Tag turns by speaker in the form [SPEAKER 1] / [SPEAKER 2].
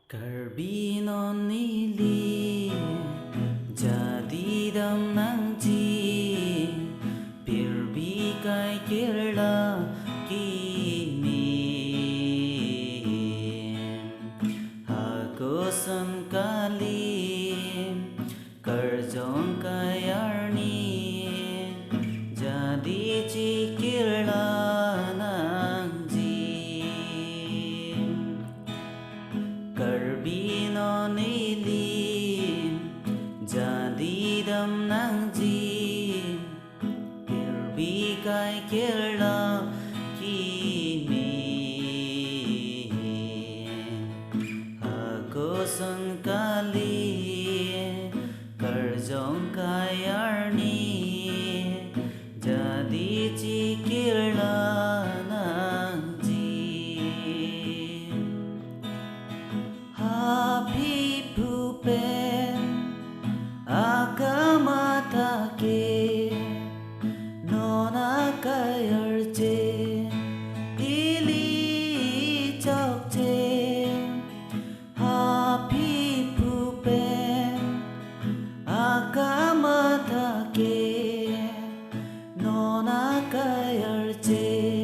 [SPEAKER 1] Karbinon nili jadidam nangji pirbi kai kirla kimi hagosan kali karjong kayarni jadi cikirla Karbino nilim jadidam nangji pirbi kai kirla kimi aku sengkali karjong kayarni jadi cikirla Happy pupen akamatake nona kayarje ili chokje Happy pupen akamatake nona kayarje